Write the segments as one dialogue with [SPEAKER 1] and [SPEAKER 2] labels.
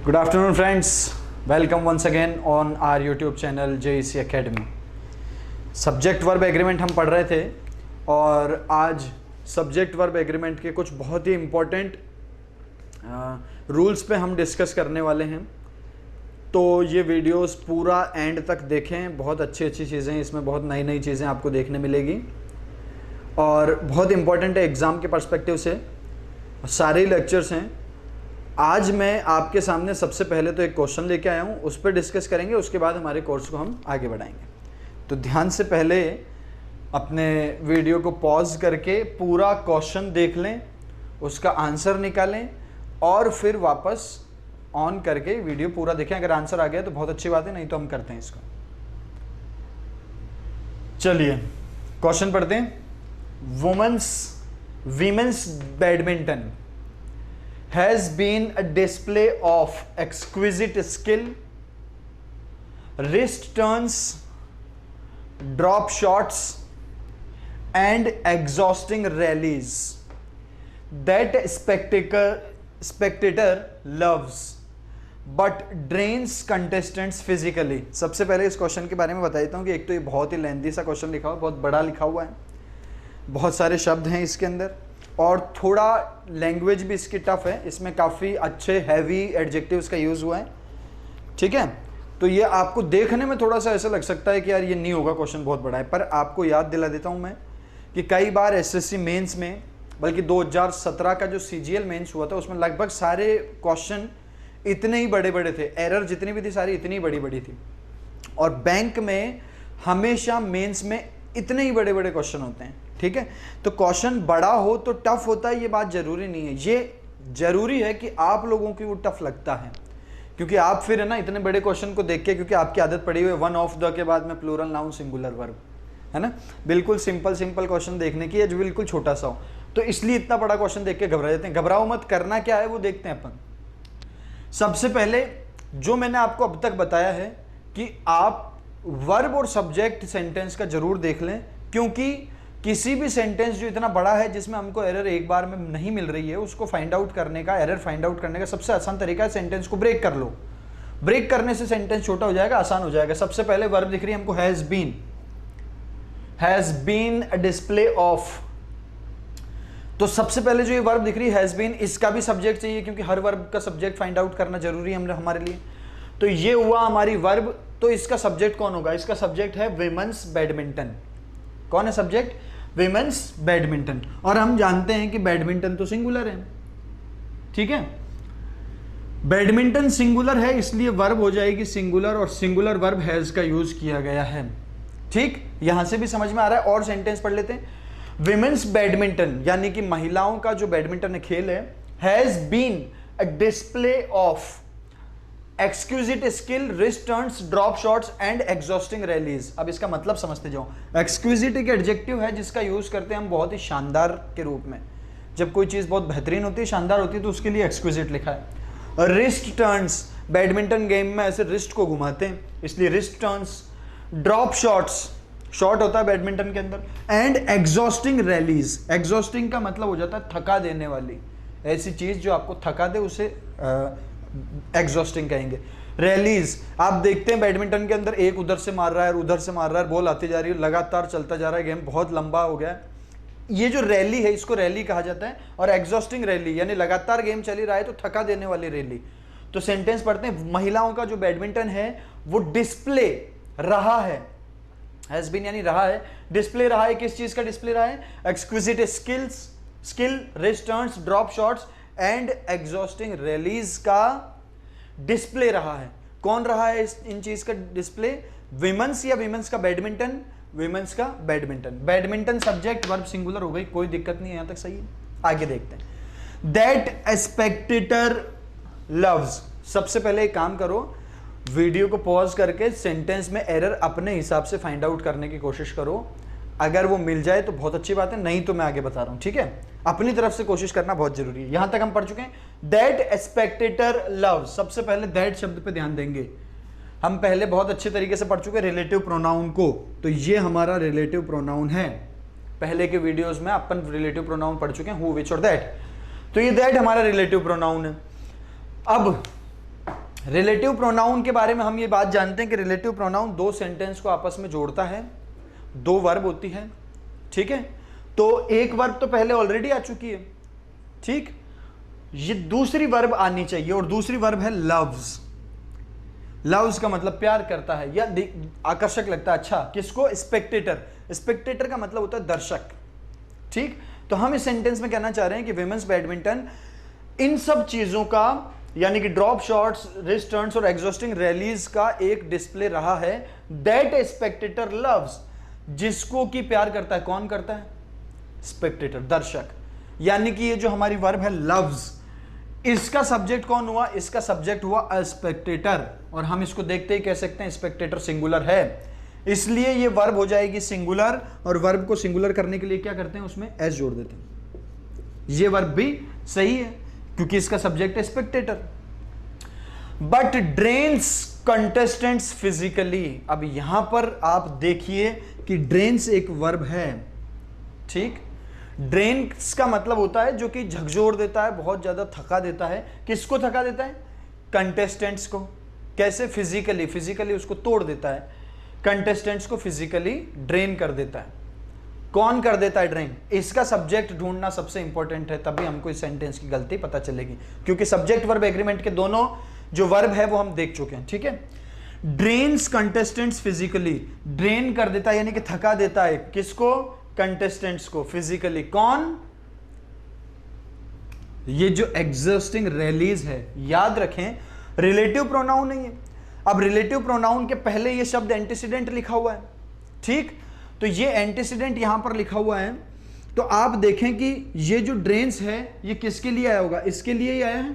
[SPEAKER 1] Good afternoon friends, welcome once again on our YouTube channel JEC Academy। Subject verb agreement हम पढ़ रहे थे और आज सब्जेक्ट वर्ब एग्रीमेंट के कुछ बहुत ही इम्पोर्टेंट रूल्स पे हम डिस्कस करने वाले हैं। तो ये वीडियोस पूरा एंड तक देखें, बहुत अच्छी चीज़ें इसमें, बहुत नई नई चीज़ें आपको देखने मिलेगी और बहुत इम्पोर्टेंट है एग्ज़ाम के पर्सपेक्टिव से। सारे लेक्चर्स हैं। आज मैं आपके सामने सबसे पहले तो एक क्वेश्चन लेके आया हूँ, उस पर डिस्कस करेंगे, उसके बाद हमारे कोर्स को हम आगे बढ़ाएंगे। तो ध्यान से पहले अपने वीडियो को पॉज करके पूरा क्वेश्चन देख लें, उसका आंसर निकालें और फिर वापस ऑन करके वीडियो पूरा देखें। अगर आंसर आ गया तो बहुत अच्छी बात है, नहीं तो हम करते हैं इसको। चलिए क्वेश्चन पढ़ते हैं। Women's badminton has been a display of exquisite skill, wrist turns, drop shots and exhausting rallies that spectator loves but drains contestants physically। सबसे पहले इस क्वेश्चन के बारे में बता देता हूँ कि एक तो ये बहुत ही लेंथी सा क्वेश्चन लिखा हुआ, बहुत बड़ा लिखा हुआ है, बहुत सारे शब्द हैं इसके अंदर और थोड़ा लैंग्वेज भी इसकी टफ है। इसमें काफ़ी अच्छे हैवी एडजेक्टिव्स का यूज़ हुआ है, ठीक है। तो ये आपको देखने में थोड़ा सा ऐसा लग सकता है कि यार ये नहीं होगा, क्वेश्चन बहुत बड़ा है, पर आपको याद दिला देता हूँ मैं कि कई बार एसएससी मेंस में, बल्कि 2017 का जो सीजीएल मेंस हुआ था उसमें लगभग सारे क्वेश्चन इतने ही बड़े बड़े थे, एरर जितनी भी थी सारी इतनी बड़ी बड़ी थी। और बैंक में हमेशा मेंस में इतने ही बड़े बड़े क्वेश्चन होते हैं, ठीक है। तो क्वेश्चन बड़ा हो तो टफ होता है, ये बात जरूरी नहीं है। ये जरूरी है कि आप लोगों की वो टफ लगता है, क्योंकि आप फिर है ना इतने बड़े क्वेश्चन को देख के, क्योंकि आपकी आदत पड़ी हुई है वन ऑफ द के बाद में प्लूरल नाउन सिंगुलर वर्ब, है ना, बिल्कुल सिंपल क्वेश्चन देखने की है जो बिल्कुल छोटा सा हो, तो इसलिए इतना बड़ा क्वेश्चन देख के घबरा जाते हैं। घबराओ मत, करना क्या है वो देखते हैं अपन। सबसे पहले जो मैंने आपको अब तक बताया है कि आप वर्ब और सब्जेक्ट सेंटेंस का जरूर देख लें, क्योंकि किसी भी सेंटेंस जो इतना बड़ा है जिसमें हमको एरर एक बार में नहीं मिल रही है, उसको फाइंड आउट करने का, एरर फाइंड आउट करने का सबसे आसान तरीका है सेंटेंस को ब्रेक कर लो। ब्रेक करने से सेंटेंस छोटा हो जाएगा, आसान हो जाएगा। सबसे पहले वर्ब दिख रही है हमको, has been a display of. तो सबसे पहले जो ये वर्ब दिख रही है हैज बीन, इसका भी सब्जेक्ट चाहिए, क्योंकि हर वर्ब का सब्जेक्ट फाइंड आउट करना जरूरी है हमारे लिए। तो ये हुआ हमारी वर्ब। तो इसका सब्जेक्ट कौन होगा? इसका सब्जेक्ट है विमेंस बैडमिंटन। कौन है सब्जेक्ट? Women's badminton. और हम जानते हैं कि बैडमिंटन तो सिंगुलर है, ठीक है। बैडमिंटन सिंगुलर है, इसलिए वर्ब हो जाएगी सिंगुलर, और सिंगुलर वर्ब हैज का यूज किया गया है, ठीक। यहां से भी समझ में आ रहा है। और सेंटेंस पढ़ लेते हैं। विमेंस बैडमिंटन यानी कि महिलाओं का जो बैडमिंटन खेल है, has been a display of exquisite skill, wrist turns, drop shots and exhausting rallies. अब इसका मतलब समझते जाओ। एक्सक्यूजिट एक एडजेक्टिव है जिसका यूज करते हैं हम बहुत ही शानदार के रूप में। जब कोई चीज बहुत बेहतरीन होती है, शानदार होती है, तो उसके लिए एक्सक्यूजिट लिखा है। रिस्ट टर्न्स, बैडमिंटन गेम में ऐसे रिस्ट को घुमाते हैं, इसलिए wrist turns. Drop shots, shot होता है बैडमिंटन के अंदर। एंड एग्जॉस्टिंग रैलीज, एग्जॉस्टिंग का मतलब हो जाता है थका देने वाली, ऐसी चीज जो आपको थका दे उसे एग्जॉस्टिंग कहेंगे। रैलीज, आप देखते हैं बैडमिंटन के अंदर एक उधर से मार रहा है, उधर से मार रहा है, बॉल आती जा रही है, लगातार चलता जा रहा है, गेम बहुत लंबा हो गया है। ये जो रैली है इसको रैली कहा जाता है। और एग्जॉस्टिंग रैली यानी लगातार गेम चली रहा है तो थका देने वाली रैली। तो सेंटेंस पढ़ते हैं। महिलाओं का जो बैडमिंटन है वो डिस्प्ले रहा है, हैज बीन यानी रहा है, डिस्प्ले रहा है। किस चीज का डिस्प्ले रहा है? Exquisite skill, wrist turns, drop shots and exhausting rallies का डिस्प्ले रहा है। कौन रहा है इन चीज का डिस्प्ले? विमेंस या विमेंस का बैडमिंटन? विमेंस का badminton. Badminton subject verb singular हो गई, कोई दिक्कत नहीं है, यहां तक सही है। आगे देखते हैं। That A Spectator loves. सबसे पहले एक काम करो, वीडियो को पॉज करके सेंटेंस में एरर अपने हिसाब से फाइंड आउट करने की कोशिश करो। अगर वो मिल जाए तो बहुत अच्छी बात है, नहीं तो मैं आगे बता रहा हूं, ठीक है। अपनी तरफ से कोशिश करना बहुत जरूरी है। यहां तक हम पढ़ चुके हैं। That A Spectator loves. सबसे पहले दैट शब्द पे ध्यान देंगे। हम पहले बहुत अच्छे तरीके से पढ़ चुके हैं रिलेटिव प्रोनाउन को, तो ये हमारा रिलेटिव प्रोनाउन है। पहले के वीडियोस में अपन रिलेटिव प्रोनाउन पढ़ चुके हैं, हु, विच और दैट। तो ये दैट हमारा रिलेटिव प्रोनाउन है। अब रिलेटिव प्रोनाउन के बारे में हम ये बात जानते हैं कि रिलेटिव प्रोनाउन दो सेंटेंस को आपस में जोड़ता है, दो वर्ब होती है, ठीक है। तो एक वर्ब तो पहले ऑलरेडी आ चुकी है, ठीक, ये दूसरी वर्ब आनी चाहिए और दूसरी वर्ब है लव्स। लव्स का मतलब प्यार करता है या आकर्षक लगता है। अच्छा, किसको? स्पेक्टेटर। स्पेक्टेटर का मतलब होता है दर्शक, ठीक। तो हम इस सेंटेंस में कहना चाह रहे हैं कि विमेंस बैडमिंटन इन सब चीजों का, यानी कि ड्रॉप शॉट्स, रिस्ट टर्न्स और एग्जॉस्टिंग रैलीज का एक डिस्प्ले रहा है दैट ए स्पेक्टेटर लव्स, जिसको कि प्यार करता है। कौन करता है? स्पेक्टेटर, दर्शक। यानी कि ये जो हमारी वर्ब है लव्स, इसका सब्जेक्ट कौन हुआ? इसका सब्जेक्ट हुआ अ स्पेक्टेटर, और हम इसको देखते ही कह सकते हैं स्पेक्टेटर सिंगुलर है, इसलिए ये वर्ब हो जाएगी सिंगुलर। और वर्ब को सिंगुलर करने के लिए क्या करते हैं? उसमें एस जोड़ देते हैं। ये वर्ब भी सही है क्योंकि इसका सब्जेक्ट है Spectator. But drains contestants physically. अब यहां पर आप देखिए कि ड्रेन्स एक वर्ब है, ठीक। ड्रेन्स का मतलब होता है जो कि झकझोर देता है, बहुत ज्यादा थका देता है। किसको थका देता है? कंटेस्टेंट्स को। कैसे? फिजिकली, फिजिकली उसको तोड़ देता है, कंटेस्टेंट्स को फिजिकली ड्रेन कर देता है। कौन कर देता है ड्रेन? इसका सब्जेक्ट ढूंढना सबसे इंपॉर्टेंट है, तभी हमको इस सेंटेंस की गलती पता चलेगी, क्योंकि सब्जेक्ट वर्ब एग्रीमेंट के दोनों जो वर्ब है वो हम देख चुके हैं, ठीक है। ड्रेन्स कंटेस्टेंट्स फिजिकली, ड्रेन कर देता है यानी कि थका देता है। किसको? कंटेस्टेंट्स को फिजिकली। कौन? ये जो एग्जॉस्टिंग रैलीज है, याद रखें रिलेटिव प्रोनाउन नहीं है। अब रिलेटिव प्रोनाउन के पहले ये शब्द एंटीसीडेंट लिखा हुआ है, ठीक। तो ये एंटीसीडेंट यहां पर लिखा हुआ है, तो आप देखें कि ये जो ड्रेन्स है ये किसके लिए आया होगा? इसके लिए ही आया है।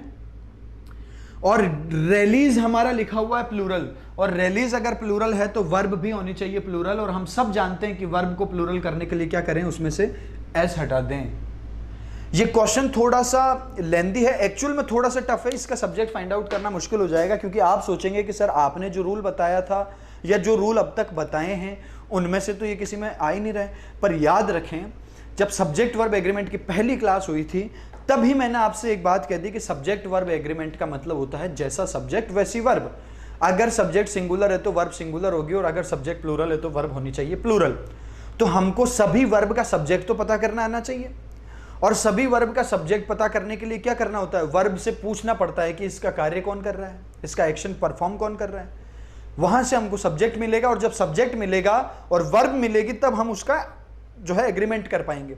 [SPEAKER 1] और रैलीज हमारा लिखा हुआ है प्लूरल, और रैलीज अगर प्लूरल है तो वर्ब भी होनी चाहिए प्लूरल, और हम सब जानते हैं कि वर्ब को प्लूरल करने के लिए क्या करें? उसमें से एस हटा दें। ये क्वेश्चन थोड़ा सा लेंदी है, एक्चुअल में थोड़ा सा टफ है, इसका सब्जेक्ट फाइंड आउट करना मुश्किल हो जाएगा, क्योंकि आप सोचेंगे कि सर आपने जो रूल बताया था या जो रूल अब तक बताए हैं उनमें से तो ये किसी में आ ही नहीं रहे। पर याद रखें, जब सब्जेक्ट वर्ब एग्रीमेंट की पहली क्लास हुई थी तभी मैंने आपसे एक बात कह दी कि सब्जेक्ट वर्ब एग्रीमेंट का मतलब होता है जैसा सब्जेक्ट वैसी वर्ब। अगर सब्जेक्ट सिंगुलर है तो वर्ब सिंगुलर होगी, और अगर सब्जेक्ट प्लूरल है तो वर्ब होनी चाहिए प्लूरल। तो हमको सभी वर्ब का सब्जेक्ट तो पता करना आना चाहिए, और सभी वर्ब का सब्जेक्ट पता करने के लिए क्या करना होता है? वर्ब से पूछना पड़ता है कि इसका कार्य कौन कर रहा है, इसका एक्शन परफॉर्म कौन कर रहा है। वहां से हमको सब्जेक्ट मिलेगा, और जब सब्जेक्ट मिलेगा और वर्ब मिलेगी तब हम उसका जो है एग्रीमेंट कर पाएंगे।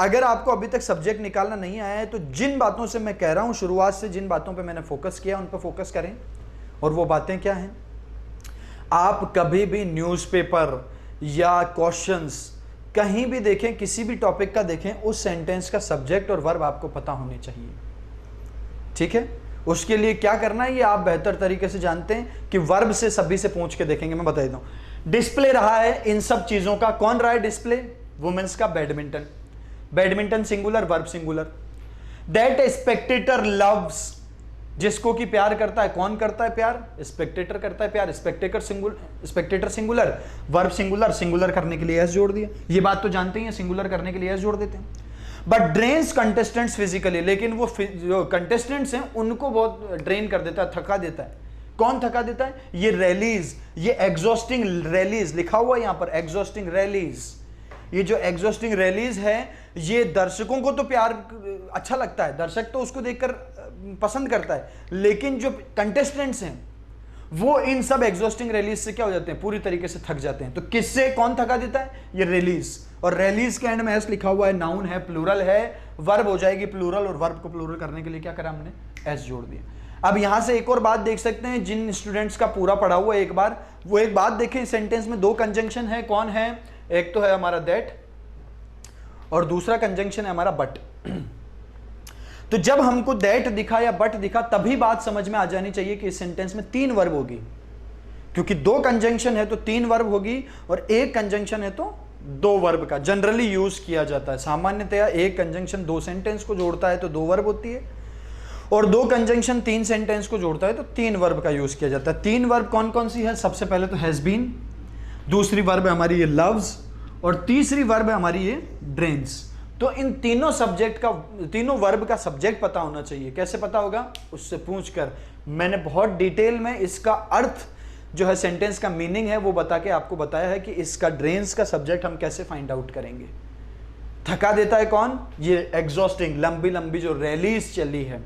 [SPEAKER 1] अगर आपको अभी तक सब्जेक्ट निकालना नहीं आया है तो जिन बातों से मैं कह रहा हूं, शुरुआत से जिन बातों पे मैंने फोकस किया उन पर फोकस करें। और वो बातें क्या हैं? आप कभी भी न्यूज़पेपर या क्वेश्चंस कहीं भी देखें, किसी भी टॉपिक का देखें, उस सेंटेंस का सब्जेक्ट और वर्ब आपको पता होने चाहिए, ठीक है। उसके लिए क्या करना है ये आप बेहतर तरीके से जानते हैं कि वर्ब से सभी से पूछ के देखेंगे। मैं बता देता हूं, डिस्प्ले रहा है इन सब चीजों का। कौन रहा है डिस्प्ले? वुमेन्स का badminton. Badminton singular, verb singular. That Spectator loves, जिसको कि प्यार करता है। कौन करता है प्यार? स्पेक्टेटर करता है प्यार। Spectator singular, verb singular, singular करने के लिए एस जोड़ दिया। ये बात तो जानते ही हैं, सिंगुलर करने के लिए एस जोड़ देते हैं। बट ड्रेन्स कंटेस्टेंट्स फिजिकली, लेकिन वो जो कंटेस्टेंट्स हैं उनको बहुत ड्रेन कर देता है, थका देता है। कौन थका देता है? ये रैलीज, ये एग्जॉस्टिंग रैलीज लिखा हुआ है यहां पर, एग्जॉस्टिंग रैलीज। ये जो एग्जॉस्टिंग रैलीज है ये दर्शकों को तो प्यार अच्छा लगता है, दर्शक तो उसको देखकर पसंद करता है, लेकिन जो कंटेस्टेंट्स हैं वो इन सब एग्जॉस्टिंग रैलीज से क्या हो जाते हैं? पूरी तरीके से थक जाते हैं। तो किससे कौन थका देता है? ये रैलीज। और रैलीज के एंड में एस लिखा हुआ है, नाउन है, प्लूरल है, वर्ब हो जाएगी प्लूरल, और वर्ब को प्लूरल करने के लिए क्या करा हमने? एस जोड़ दिया। अब यहां से एक और बात देख सकते हैं, जिन स्टूडेंट्स का पूरा पढ़ा हुआ है एक बार वो एक बात देखें, सेंटेंस में दो कंजंक्शन है। कौन है? एक तो है हमारा दैट और दूसरा कंजंक्शन है हमारा बट। तो जब हमको दैट दिखा या बट दिखा तभी बात समझ में आ जानी चाहिए कि इस सेंटेंस में तीन वर्ब होगी, क्योंकि दो कंजंक्शन है तो तीन वर्ब होगी, और एक कंजंक्शन है तो दो वर्ब का जनरली यूज किया जाता है। सामान्यतया एक कंजंक्शन दो सेंटेंस को जोड़ता है तो दो वर्ब होती है, और दो कंजंक्शन तीन सेंटेंस को जोड़ता है तो तीन वर्ब का यूज किया जाता है। तीन वर्ब कौन कौन सी है? सबसे पहले तो हैज बीन, दूसरी वर्ब है हमारी ये लव्स, और तीसरी वर्ब है हमारी ये ड्रेन्स। तो इन तीनों वर्ब का सब्जेक्ट पता होना चाहिए। कैसे पता होगा? उससे पूछकर। मैंने बहुत डिटेल में इसका अर्थ जो है, सेंटेंस का मीनिंग है, वो बता के आपको बताया है कि इसका ड्रेन्स का सब्जेक्ट हम कैसे फाइंड आउट करेंगे। थका देता है कौन? ये एग्जॉस्टिंग, लंबी लंबी जो रैलीज चली है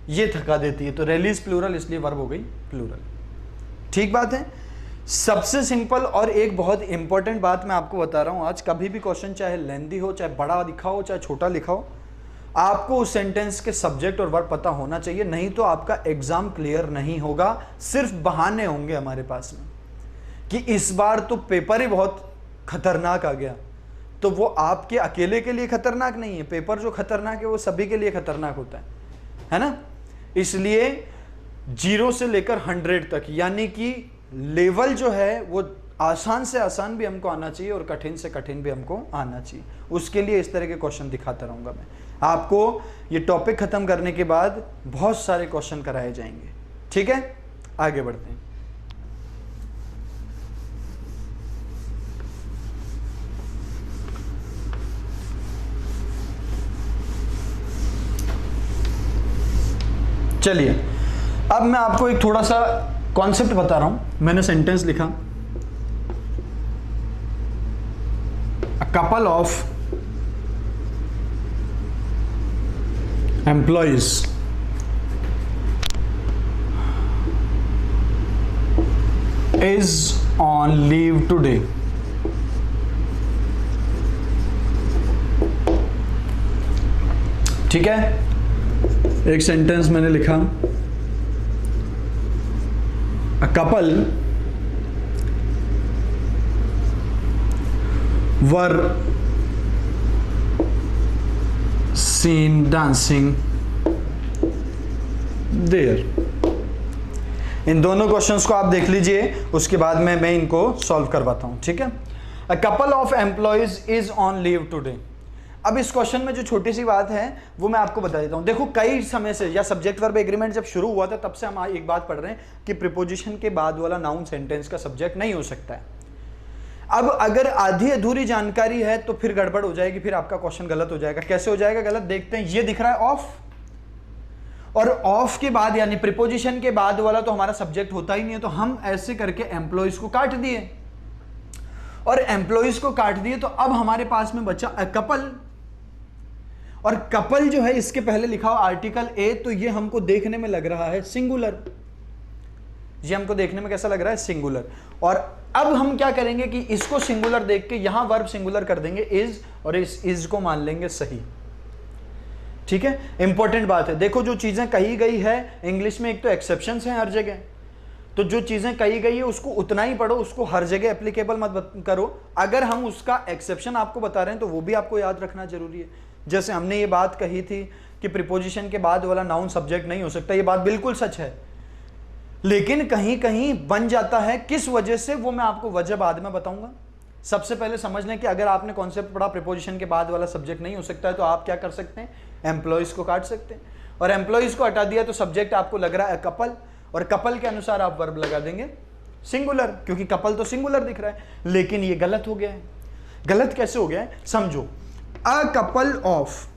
[SPEAKER 1] ये थका देती है, तो रैलीज प्लूरल, इसलिए वर्ब हो गई प्लूरल। ठीक बात है। सबसे सिंपल और एक बहुत इंपॉर्टेंट बात मैं आपको बता रहा हूं आज, कभी भी क्वेश्चन चाहे लेंदी हो, चाहे बड़ा लिखा हो, चाहे छोटा लिखा हो, आपको उस सेंटेंस के सब्जेक्ट और वर्ब पता होना चाहिए, नहीं तो आपका एग्जाम क्लियर नहीं होगा। सिर्फ बहाने होंगे हमारे पास में कि इस बार तो पेपर ही बहुत खतरनाक आ गया, तो वो आपके अकेले के लिए खतरनाक नहीं है। पेपर जो खतरनाक है वो सभी के लिए खतरनाक होता है ना। इसलिए 0 से लेकर 100 तक, यानी कि लेवल जो है वो आसान से आसान भी हमको आना चाहिए और कठिन से कठिन भी हमको आना चाहिए। उसके लिए इस तरह के क्वेश्चन दिखाता रहूंगा मैं आपको। ये टॉपिक खत्म करने के बाद बहुत सारे क्वेश्चन कराए जाएंगे। ठीक है, आगे बढ़ते हैं। चलिए, अब मैं आपको एक थोड़ा सा कॉन्सेप्ट बता रहा हूं। मैंने सेंटेंस लिखा, a couple of employees is on leave today. ठीक है, एक सेंटेंस मैंने लिखा, a couple were seen dancing there. इन दोनों क्वेश्चंस को आप देख लीजिए, उसके बाद में मैं इनको सॉल्व करवाता हूं। ठीक है, अ couple of employees is on leave today. अब इस क्वेश्चन में जो छोटी सी बात है वो मैं आपको बता देता हूं। देखो, कई समय से, या सब्जेक्ट वर्ब एग्रीमेंट जब शुरू हुआ था तब से हम एक बात पढ़ रहे हैं कि प्रीपोजिशन के बाद वाला नाउन सेंटेंस का सब्जेक्ट नहीं हो सकता है। अब अगर आधी अधूरी जानकारी है तो फिर गड़बड़ हो जाएगी, फिर आपका क्वेश्चन गलत हो जाएगा। कैसे हो जाएगा गलत? देखते हैं। ये दिख रहा है ऑफ, और ऑफ के बाद यानी प्रीपोजिशन के बाद वाला तो हमारा सब्जेक्ट होता ही नहीं है, तो हम ऐसे करके एम्प्लॉइज को काट दिए, और एम्प्लॉइज को काट दिए तो अब हमारे पास में बचा अ कपल। और कपल जो है इसके पहले लिखा हुआ आर्टिकल ए, तो ये हमको देखने में लग रहा है सिंगुलर। ये हमको देखने में कैसा लग रहा है? सिंगुलर। और अब हम क्या करेंगे कि इसको सिंगुलर देख के यहां वर्ब सिंगुलर कर देंगे इज, और इस इज को मान लेंगे सही। ठीक है, इंपॉर्टेंट बात है। देखो, जो चीजें कही गई है इंग्लिश में, एक तो एक्सेप्शंस हैं हर जगह, तो जो चीजें कही गई है उसको उतना ही पढ़ो, उसको हर जगह एप्लीकेबल मत करो। अगर हम उसका एक्सेप्शन आपको बता रहे हैं तो वो भी आपको याद रखना जरूरी है। जैसे हमने ये बात कही थी कि प्रीपोजिशन के बाद वाला नाउन सब्जेक्ट नहीं हो सकता, ये बात बिल्कुल सच है, लेकिन कहीं कहीं बन जाता है। किस वजह से, वो मैं आपको वजह बाद में बताऊंगा। सबसे पहले समझ लें कि अगर आपने कॉन्सेप्ट पढ़ा प्रीपोजिशन के बाद वाला सब्जेक्ट नहीं हो सकता है, तो आप क्या कर सकते हैं? एम्प्लॉइज को काट सकते हैं, और एम्प्लॉइज को हटा दिया तो सब्जेक्ट आपको लग रहा है कपल, और कपल के अनुसार आप वर्ब लगा देंगे सिंगुलर, क्योंकि कपल तो सिंगुलर दिख रहा है। लेकिन ये गलत हो गया है। गलत कैसे हो गया है? समझो, अ couple of,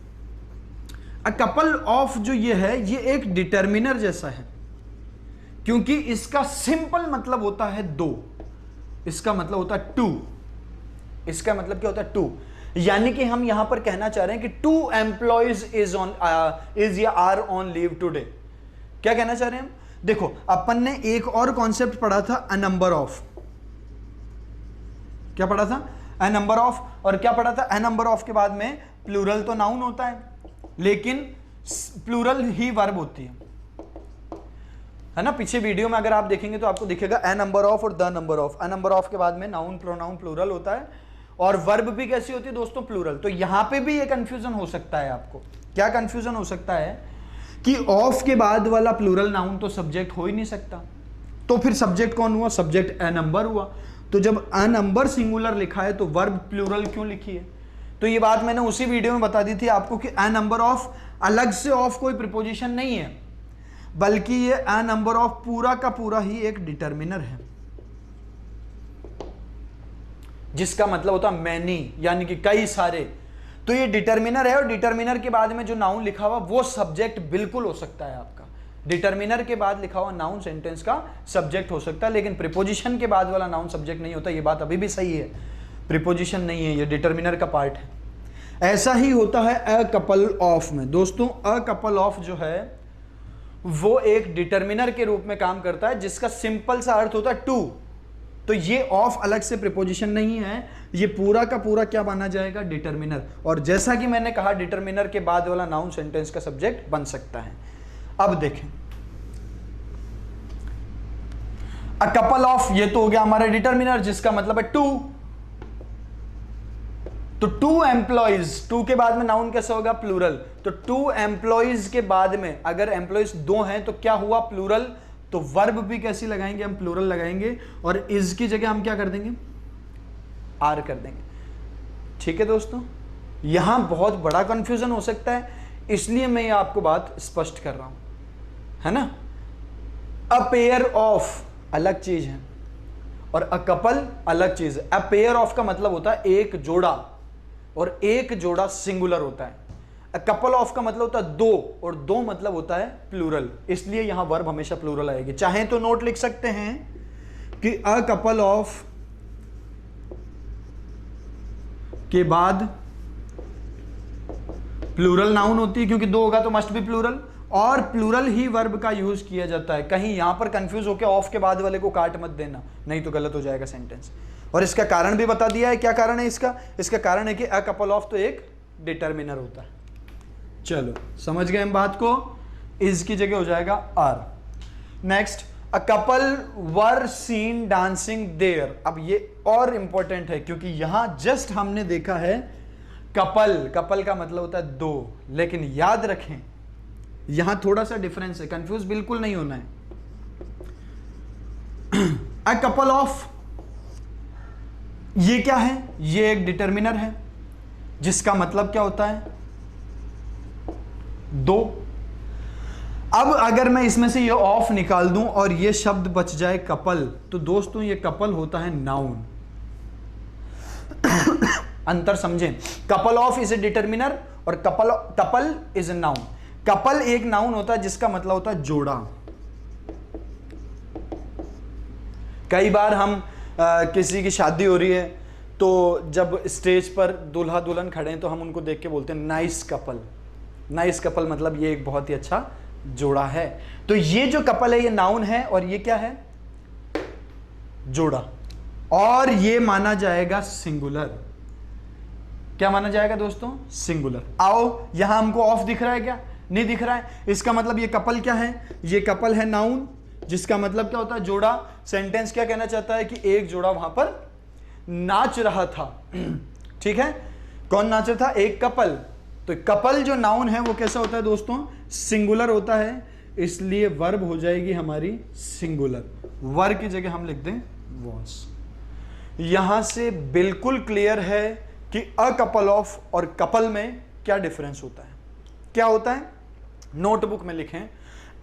[SPEAKER 1] a couple of जो ये है, ये एक डिटर्मिनर जैसा है, क्योंकि इसका सिंपल मतलब होता है दो, इसका मतलब होता है टू। इसका मतलब क्या होता है? टू। यानी कि हम यहां पर कहना चाह रहे हैं कि 2 एम्प्लॉइज इज या आर ऑन लीव टुडे। क्या कहना चाह रहे हैं हम? देखो, अपन ने एक और कॉन्सेप्ट पढ़ा था, अ नंबर ऑफ। क्या पढ़ा था? A number of. और क्या पढ़ा था? अ नंबर ऑफ के बाद में प्लूरल तो नाउन होता है, लेकिन प्लूरल ही वर्ब होती है ना। पीछे वीडियो में अगर आप देखेंगे तो आपको दिखेगा अ नंबर ऑफ और the number of. A number of के बाद में नाउन प्रोनाउन प्लूरल होता है, और वर्ब भी कैसी होती है दोस्तों? प्लूरल। तो यहां पे भी ये कंफ्यूजन हो सकता है आपको। क्या कंफ्यूजन हो सकता है? कि ऑफ के बाद वाला प्लूरल नाउन तो सब्जेक्ट हो ही नहीं सकता, तो फिर सब्जेक्ट कौन हुआ? सब्जेक्ट अ नंबर हुआ। तो जब अ नंबर सिंगुलर लिखा है तो वर्ब प्लूरल क्यों लिखी है? तो ये बात मैंने उसी वीडियो में बता दी थी आपको कि अ नंबर ऑफ, अलग से ऑफ कोई प्रीपोजिशन नहीं है, बल्कि ये अ नंबर ऑफ पूरा का पूरा ही एक डिटर्मिनर है, जिसका मतलब होता है मैनी, यानी कि कई सारे। तो ये डिटर्मिनर है और डिटर्मिनर के बाद में जो नाउन लिखा हुआ वो सब्जेक्ट बिल्कुल हो सकता है आपका। डिटर्मिनर के बाद लिखा हुआ नाउन सेंटेंस का सब्जेक्ट हो सकता है, लेकिन प्रीपोजिशन के बाद वाला नाउन सब्जेक्ट नहीं होता। ये बात अभी भी सही है, प्रीपोजिशन नहीं है, ये डिटर्मिनर का पार्ट है। ऐसा ही होता है अ कपल ऑफ में। दोस्तों अ कपल ऑफ जो है वो एक डिटर्मिनर के रूप में काम करता है, जिसका सिंपल सा अर्थ होता है टू। तो ये ऑफ अलग से प्रीपोजिशन नहीं है, ये पूरा का पूरा क्या माना जाएगा, डिटर्मिनर। और जैसा कि मैंने कहा डिटर्मिनर के बाद वाला नाउन सेंटेंस का सब्जेक्ट बन सकता है। अब देखें अ कपल ऑफ, ये तो हो गया हमारा डिटर्मिनर जिसका मतलब है टू। तो टू एम्प्लॉइज, टू के बाद में नाउन कैसा होगा, प्लूरल। तो टू एम्प्लॉइज के बाद में अगर एम्प्लॉइज दो हैं तो क्या हुआ, प्लूरल। तो वर्ब भी कैसी लगाएंगे हम, प्लूरल लगाएंगे, और इज की जगह हम क्या कर देंगे, आर कर देंगे। ठीक है दोस्तों, यहां बहुत बड़ा कंफ्यूजन हो सकता है, इसलिए मैं ये आपको बात स्पष्ट कर रहा हूं, है ना। अ पेयर ऑफ अलग चीज है और अ कपल अलग चीज है। अ पेयर ऑफ का मतलब होता है एक जोड़ा, और एक जोड़ा सिंगुलर होता है। अ कपल ऑफ का मतलब होता है दो, और दो मतलब होता है प्लूरल, इसलिए यहां वर्ब हमेशा प्लूरल आएगी। चाहे तो नोट लिख सकते हैं कि अ कपल ऑफ के बाद प्लूरल नाउन होती है, क्योंकि दो होगा तो मस्ट बी प्लूरल, और प्लूरल ही वर्ब का यूज किया जाता है। कहीं यहां पर कंफ्यूज होकर ऑफ के बाद वाले को काट मत देना, नहीं तो गलत हो जाएगा सेंटेंस। और इसका कारण भी बता दिया है, क्या कारण है इसका, इसका कारण है कि अ कपल ऑफ तो एक डिटर्मिनर होता है। चलो समझ गए हम बात को, इज की जगह हो जाएगा R. Next, a couple were seen dancing there. अब ये और इंपॉर्टेंट है, क्योंकि यहां जस्ट हमने देखा है कपल, कपल का मतलब होता है दो, लेकिन याद रखें यहां थोड़ा सा डिफरेंस है, कंफ्यूज बिल्कुल नहीं होना है। अ कपल ऑफ ये क्या है, ये एक डिटर्मिनर है जिसका मतलब क्या होता है, दो। अब अगर मैं इसमें से ये ऑफ निकाल दूं और ये शब्द बच जाए कपल, तो दोस्तों ये कपल होता है नाउन। अंतर समझें, couple of is a determiner और couple is a noun. Couple एक नाउन होता है जिसका मतलब होता है जोड़ा। कई बार हम किसी की शादी हो रही है तो जब स्टेज पर दूल्हा दुल्हन खड़े हैं तो हम उनको देख के बोलते हैं नाइस कपल। नाइस कपल मतलब ये एक बहुत ही अच्छा जोड़ा है। तो ये जो कपल है ये नाउन है और ये क्या है, जोड़ा, और ये माना जाएगा सिंगुलर। क्या माना जाएगा दोस्तों, सिंगुलर। आओ यहां हमको ऑफ दिख रहा है क्या, नहीं दिख रहा है। इसका मतलब ये कपल क्या है, ये कपल है नाउन जिसका मतलब क्या होता है, जोड़ा। सेंटेंस क्या कहना चाहता है कि एक जोड़ा वहां पर नाच रहा था। ठीक है, कौन नाच रहा था, एक कपल। तो कपल जो नाउन है वो कैसा होता है दोस्तों, सिंगुलर होता है, इसलिए वर्ब हो जाएगी हमारी सिंगुलर। वर्ब की जगह हम लिख दें वॉज। यहां से बिल्कुल क्लियर है कि अ कपल ऑफ और कपल में क्या डिफरेंस होता है। क्या होता है, नोटबुक में लिखें,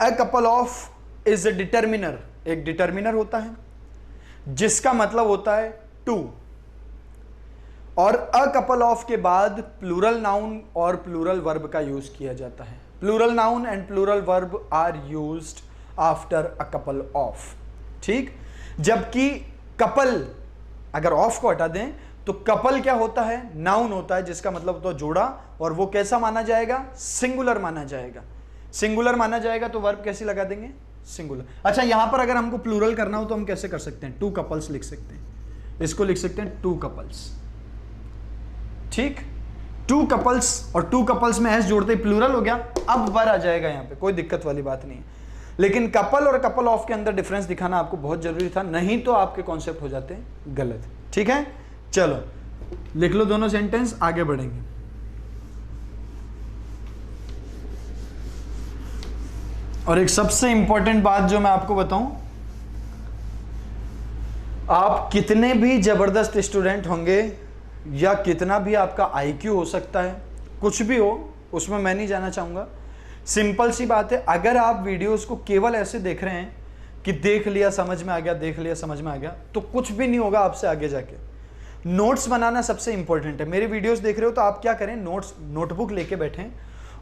[SPEAKER 1] अ couple of is a determiner, एक डिटर्मिनर होता है जिसका मतलब होता है टू, और अ कपल ऑफ के बाद प्लूरल नाउन और प्लूरल वर्ब का यूज किया जाता है। Plural noun and plural verb are used after a couple of. ठीक, जबकि कपल अगर ऑफ को हटा दें तो कपल क्या होता है, नाउन होता है जिसका मतलब होता है जोड़ा, और वो कैसा माना जाएगा, सिंगुलर माना जाएगा। सिंगुलर माना जाएगा तो वर्ब कैसी लगा देंगे, सिंगुलर। अच्छा, यहां पर अगर हमको प्लूरल करना हो तो हम कैसे कर सकते हैं, टू कपल्स लिख सकते हैं, इसको लिख सकते हैं टू कपल्स। ठीक, टू कपल्स, और टू कपल्स में एस जोड़ते ही प्लूरल हो गया। अब वर आ जाएगा यहां पे, कोई दिक्कत वाली बात नहीं है। लेकिन कपल और कपल ऑफ के अंदर डिफरेंस दिखाना आपको बहुत जरूरी था, नहीं तो आपके कॉन्सेप्ट हो जाते हैं गलत। ठीक है, चलो लिख लो दोनों सेंटेंस, आगे बढ़ेंगे। और एक सबसे इंपॉर्टेंट बात जो मैं आपको बताऊं, आप कितने भी जबरदस्त स्टूडेंट होंगे या कितना भी आपका आईक्यू हो सकता है, कुछ भी हो, उसमें मैं नहीं जाना चाहूंगा। सिंपल सी बात है, अगर आप वीडियोस को केवल ऐसे देख रहे हैं कि देख लिया समझ में आ गया, देख लिया समझ में आ गया, तो कुछ भी नहीं होगा आपसे आगे जाके। नोट्स बनाना सबसे इंपॉर्टेंट है। मेरे वीडियोस देख रहे हो तो आप क्या करें, नोटबुक लेके बैठें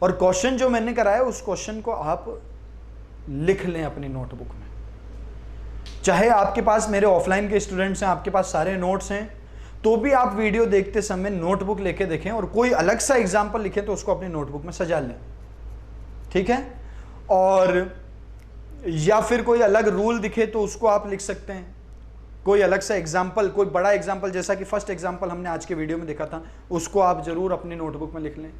[SPEAKER 1] और क्वेश्चन जो मैंने कराया उस क्वेश्चन को आप लिख लें अपनी नोटबुक में। चाहे आपके पास मेरे ऑफलाइन के स्टूडेंट्स हैं, आपके पास सारे नोट्स हैं, तो भी आप वीडियो देखते समय नोटबुक लेके देखें और कोई अलग सा एग्जाम्पल लिखें तो उसको अपनी नोटबुक में सजा लें, ठीक है। और या फिर कोई अलग रूल दिखे तो उसको आप लिख सकते हैं, कोई अलग सा एग्जाम्पल, कोई बड़ा एग्जाम्पल, जैसा कि फर्स्ट एग्जाम्पल हमने आज के वीडियो में देखा था, उसको आप जरूर अपनी नोटबुक में लिख लें,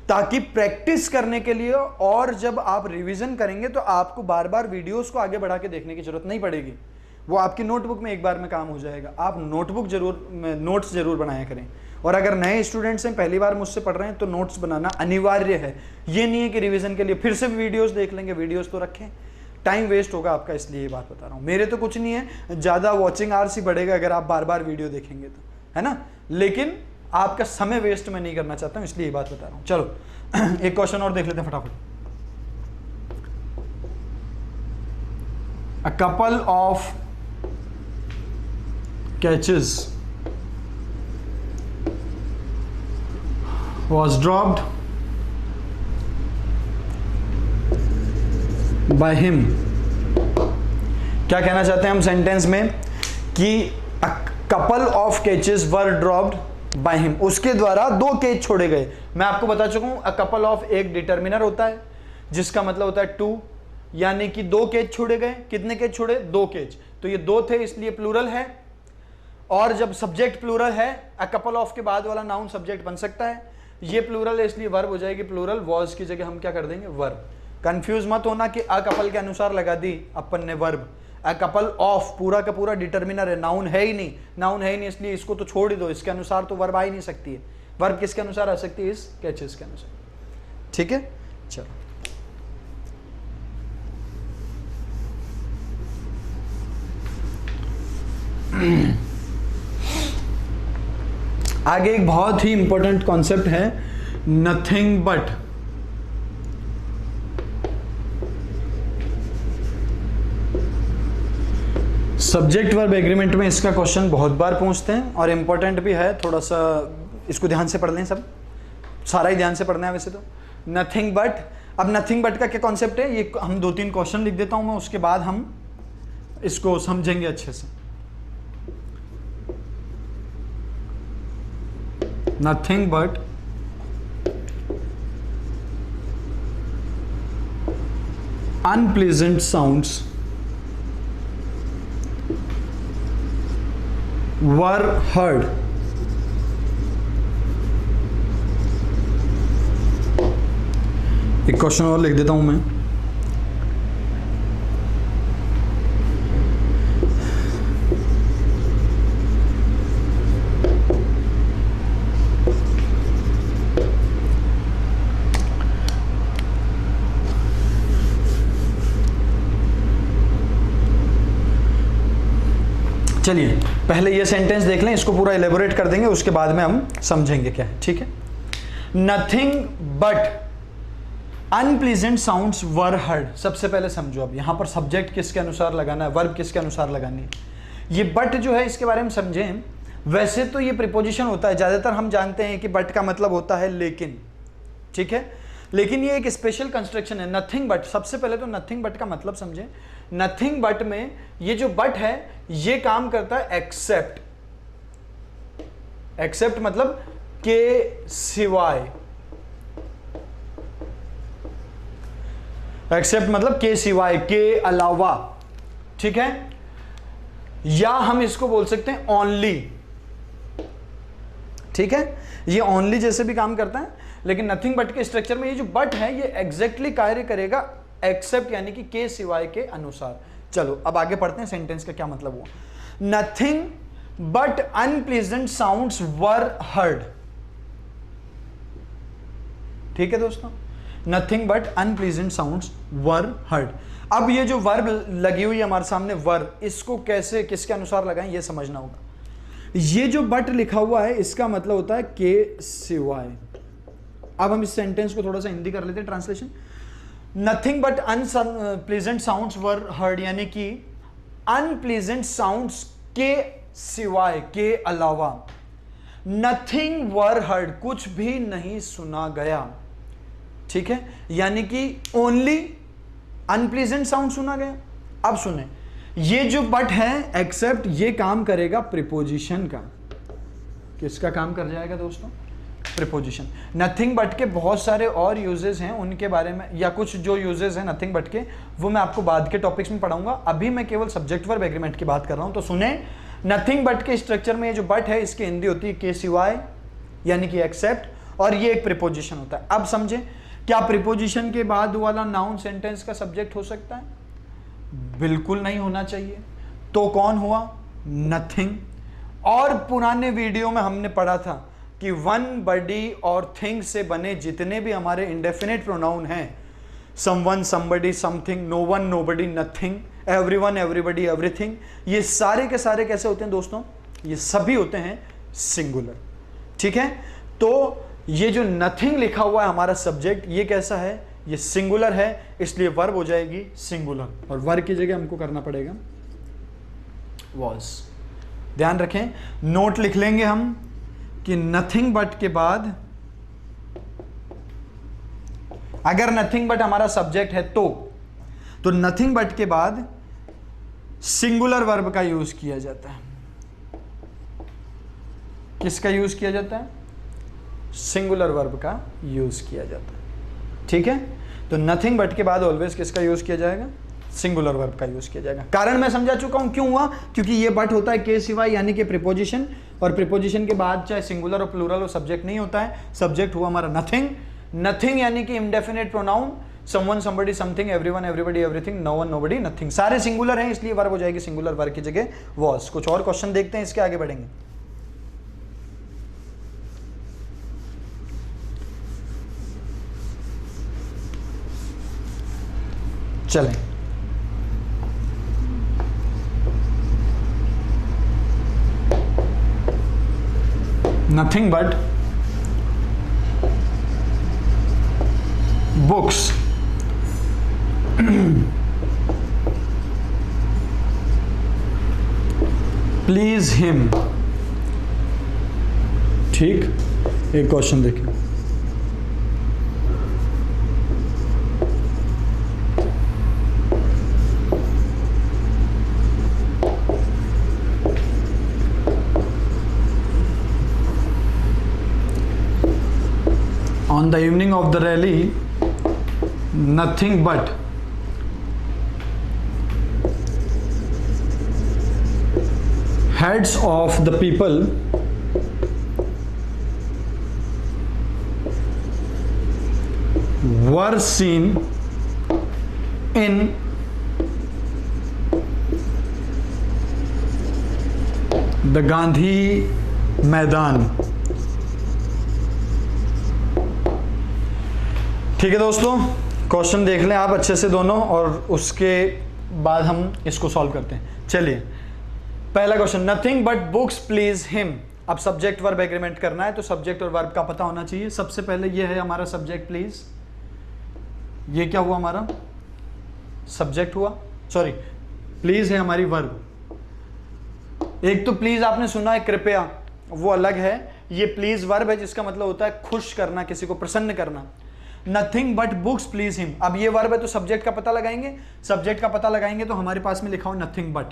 [SPEAKER 1] ताकि प्रैक्टिस करने के लिए और जब आप रिवीजन करेंगे तो आपको बार बार वीडियोस को आगे बढ़ा के देखने की जरूरत नहीं पड़ेगी, वो आपकी नोटबुक में एक बार में काम हो जाएगा। आप नोट्स जरूर बनाया करें। और अगर नए स्टूडेंट्स हैं, पहली बार मुझसे पढ़ रहे हैं, तो नोट्स बनाना अनिवार्य है। ये नहीं है कि रिवीजन के लिए फिर से वीडियोस देख लेंगे, वीडियोस तो रखें, टाइम वेस्ट होगा आपका, इसलिए ये बात बता रहा हूँ। मेरे तो कुछ नहीं है, ज़्यादा वॉचिंग आवर्स ही बढ़ेगा अगर आप बार बार वीडियो देखेंगे तो, है ना, लेकिन आपका समय वेस्ट मैं नहीं करना चाहता हूँ, इसलिए ये बात बता रहा हूँ। चलो एक क्वेश्चन और देख लेते हैं फटाफट। अ couple of catches was dropped by him। क्या कहना चाहते हैं हम सेंटेंस में कि a couple of catches were dropped by him, उसके द्वारा 2 कैच छोड़े गए। मैं आपको बता चुका हूं a couple of एक डिटर्मिनर होता है जिसका मतलब होता है 2, यानी कि 2 कैच छोड़े गए। कितने कैच छोड़े? 2 कैच, तो ये 2 थे इसलिए प्लूरल है। और जब सब्जेक्ट प्लूरल है, a couple of के बाद वाला नाउन सब्जेक्ट बन सकता है। ये प्लूरल है इसलिए वर्ब हो जाएगी प्लूरल, वॉज की जगह हम क्या कर देंगे, वर्ब। कंफ्यूज मत होना कि अ कपल के अनुसार लगा दी अपन ने वर्ब। अ कपल ऑफ पूरा का पूरा डिटर्मिनर है, नाउन है ही नहीं, नाउन है ही नहीं, इसलिए इसको तो छोड़ ही दो, इसके अनुसार तो वर्ब आ ही नहीं सकती है। वर्ब किसके अनुसार आ सकती है? इस कैचेस के अनुसार, ठीक है। चलो आगे एक बहुत ही इंपॉर्टेंट कॉन्सेप्ट है, nothing but. Subject verb agreement में इसका क्वेश्चन बहुत बार पूछते हैं और इंपॉर्टेंट भी है, थोड़ा सा इसको ध्यान से पढ़ लें, सब सारा ही ध्यान से पढ़ना है वैसे तो। नथिंग बट, अब नथिंग बट का क्या कॉन्सेप्ट है, ये हम 2-3 क्वेश्चन लिख देता हूं मैं, उसके बाद हम इसको समझेंगे अच्छे से। Nothing but unpleasant sounds were heard एक क्वेश्चन और लिख देता हूं मैं। चलिए पहले ये सेंटेंस देख लें, इसको पूरा एलेबोरेट कर देंगे, उसके बाद में हम समझेंगे क्या है, ठीक है। Nothing but unpleasant sounds were heard. सबसे पहले समझो, अब यहां पर सब्जेक्ट किसके अनुसार लगाना है, वर्ब किसके अनुसार लगानी है। ये बट जो है इसके बारे में समझें। वैसे तो ये प्रीपोजिशन होता है, ज्यादातर हम जानते हैं कि बट का मतलब होता है लेकिन, ठीक है, लेकिन ये एक स्पेशल कंस्ट्रक्शन है, नथिंग बट। सबसे पहले तो नथिंग बट का मतलब समझें। नथिंग बट में ये जो बट है ये काम करता है एक्सेप्ट। एक्सेप्ट मतलब के सिवाय, एक्सेप्ट मतलब के सिवाय, के अलावा, ठीक है। या हम इसको बोल सकते हैं ओनली, ठीक है। ये ओनली जैसे भी काम करता है, लेकिन नथिंग बट के स्ट्रक्चर में ये जो बट है ये एग्जैक्टली कार्य करेगा एक्सेप्ट यानी कि के सिवाय के अनुसार। चलो अब आगे पढ़ते हैं, सेंटेंस का क्या मतलब हुआ। Nothing but unpleasant sounds were heard, ठीक है दोस्तों, nothing but unpleasant sounds were heard. अब ये जो वर्ब लगी हुई है हमारे सामने वर्ब, इसको कैसे किसके अनुसार लगाएं ये समझना होगा। ये जो बट लिखा हुआ है इसका मतलब होता है के सिवाय। अब हम इस सेंटेंस को थोड़ा सा हिंदी कर लेते हैं translation. Nothing but unpleasant sounds were heard, यानी कि अनप्लीजेंट साउंड्स के सिवाय, के अलावा। नथिंग वर हर्ड, कुछ भी नहीं सुना गया। ठीक है, यानी कि ओनली अनप्लीजेंट साउंड सुना गया। अब सुने, ये जो बट है एक्सेप्ट, ये काम करेगा प्रीपोजिशन का। किसका काम कर जाएगा दोस्तों? प्रीपोजिशन। नथिंग बट के बहुत सारे और यूजेस हैं, उनके बारे में या कुछ जो यूजेस हैं नथिंग बट के, वो मैं आपको बाद के टॉपिक्स में पढ़ाऊंगा। अभी मैं केवल सब्जेक्ट वर्ब एग्रीमेंट की बात कर रहा हूं। तो सुने, नथिंग बट के स्ट्रक्चर में ये जो बट है इसकी हिंदी होती है के सिवाय, यानी कि एक्सेप्ट, और ये एक प्रीपोजिशन होता है। अब समझे, क्या प्रीपोजिशन के बाद वाला नाउन सेंटेंस का सब्जेक्ट हो सकता है? बिल्कुल नहीं होना चाहिए। तो कौन हुआ? नथिंग। और पुराने वीडियो में हमने पढ़ा था कि वन, बडी और थिंग से बने जितने भी हमारे इंडेफिनिट प्रोनाउन हैं, someone, somebody, something, no one, nobody, nothing, everyone, everybody, everything, ये सारे के सारे कैसे होते हैं दोस्तों? ये सभी होते हैं सिंगुलर। ठीक है, तो ये जो नथिंग लिखा हुआ है हमारा सब्जेक्ट, ये कैसा है? ये सिंगुलर है, इसलिए वर्ब हो जाएगी सिंगुलर, और वर्ब की जगह हमको करना पड़ेगा वॉज। ध्यान रखें, नोट लिख लेंगे हम कि नथिंग बट के बाद, अगर नथिंग बट हमारा सब्जेक्ट है तो नथिंग बट के बाद सिंगुलर वर्ब का यूज किया जाता है। किसका यूज किया जाता है? सिंगुलर वर्ब का यूज किया जाता है। ठीक है, तो नथिंग बट के बाद ऑलवेज किसका यूज किया जाएगा? सिंगुलर वर्ब का यूज किया जाएगा। कारण मैं समझा चुका हूं क्यों हुआ, क्योंकि ये बट होता है के सिवाय, यानी कि प्रीपोजिशन, और प्रीपोजिशन के बाद चाहे सिंगुलर और प्लूरल हो सब्जेक्ट नहीं होता है। सब्जेक्ट हुआ हमारा नथिंग। नथिंग यानी कि indefinite pronoun, someone, somebody, something, everyone, everybody, everything, no one, nobody, nothing, सारे सिंगुलर हैं, इसलिए वर्ब हो जाएगी सिंगुलर। वर्ब की जगह वॉज। कुछ और क्वेश्चन देखते हैं, इसके आगे बढ़ेंगे। चलें, nothing but books please him। ठीक, एक क्वेश्चन देखिए, on the evening of the rally, nothing but heads of the people were seen in the Gandhi मैदान। ठीक है दोस्तों, क्वेश्चन देख लें आप अच्छे से दोनों, और उसके बाद हम इसको सॉल्व करते हैं। चलिए, पहला question, nothing but books please him. अब सब्जेक्ट वर्ब एग्रीमेंट करना है, तो सब्जेक्ट और वर्ब का पता होना चाहिए। सबसे पहले ये है हमारा सब्जेक्ट प्लीज, ये क्या हुआ? हमारा सब्जेक्ट हुआ, सॉरी प्लीज है हमारी वर्ब। एक तो प्लीज आपने सुना है कृपया, वो अलग है। ये प्लीज वर्ब है जिसका मतलब होता है खुश करना, किसी को प्रसन्न करना। Nothing but books please him, अब ये वर्ब है तो सब्जेक्ट का पता लगाएंगे। सब्जेक्ट का पता लगाएंगे तो हमारे पास में लिखा हो नथिंग बट,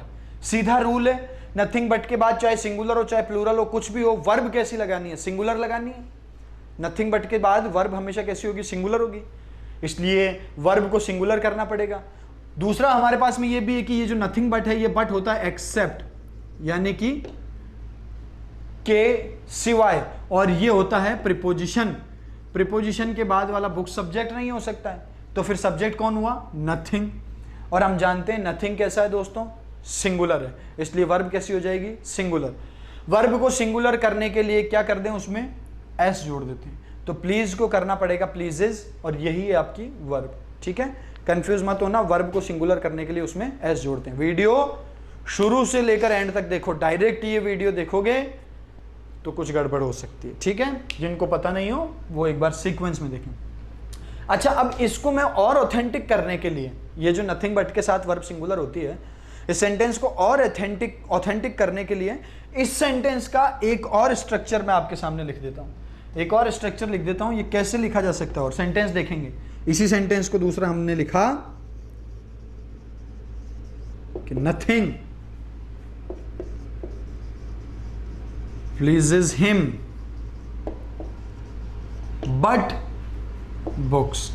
[SPEAKER 1] सीधा रूल है। नथिंग बट के बाद चाहे सिंगुलर हो चाहे प्लूरल हो, कुछ भी हो, वर्ब कैसी लगानी है? सिंगुलर लगानी है। नथिंग बट के बाद वर्ब हमेशा कैसी होगी? सिंगुलर होगी, इसलिए वर्ब को सिंगुलर करना पड़ेगा। दूसरा हमारे पास में ये भी है कि ये जो नथिंग बट है, ये बट होता है एक्सेप्ट, यानी कि के सिवाय, और ये होता है प्रीपोजिशन। प्रीपोजिशन के बाद वाला बुक सब्जेक्ट नहीं हो सकता है, तो फिर सब्जेक्ट कौन हुआ? नथिंग। और हम जानते हैं नथिंग कैसा है दोस्तों? सिंगुलर है, इसलिए वर्ब कैसी हो जाएगी? सिंगुलर। वर्ब को सिंगुलर करने के लिए क्या कर दें? उसमें एस जोड़ देते हैं, तो प्लीज को करना पड़ेगा प्लीजेज, और यही है आपकी वर्ब। ठीक है, कंफ्यूज मत होना, वर्ब को सिंगुलर करने के लिए उसमें एस जोड़ते हैं। वीडियो शुरू से लेकर एंड तक देखो, डायरेक्ट ये वीडियो देखोगे तो कुछ गड़बड़ हो सकती है। ठीक है, जिनको पता नहीं हो वो एक बार सीक्वेंस में देखें। अच्छा, अब इसको मैं और ऑथेंटिक करने के लिए, ये जो नथिंग बट के साथ वर्ब सिंगुलर होती है, इस सेंटेंस को और ऑथेंटिक करने के लिए इस सेंटेंस का एक और स्ट्रक्चर मैं आपके सामने लिख देता हूं, एक और स्ट्रक्चर लिख देता हूं। ये कैसे लिखा जा सकता है, और सेंटेंस देखेंगे। इसी सेंटेंस को दूसरा हमने लिखा कि nothing pleases him but books.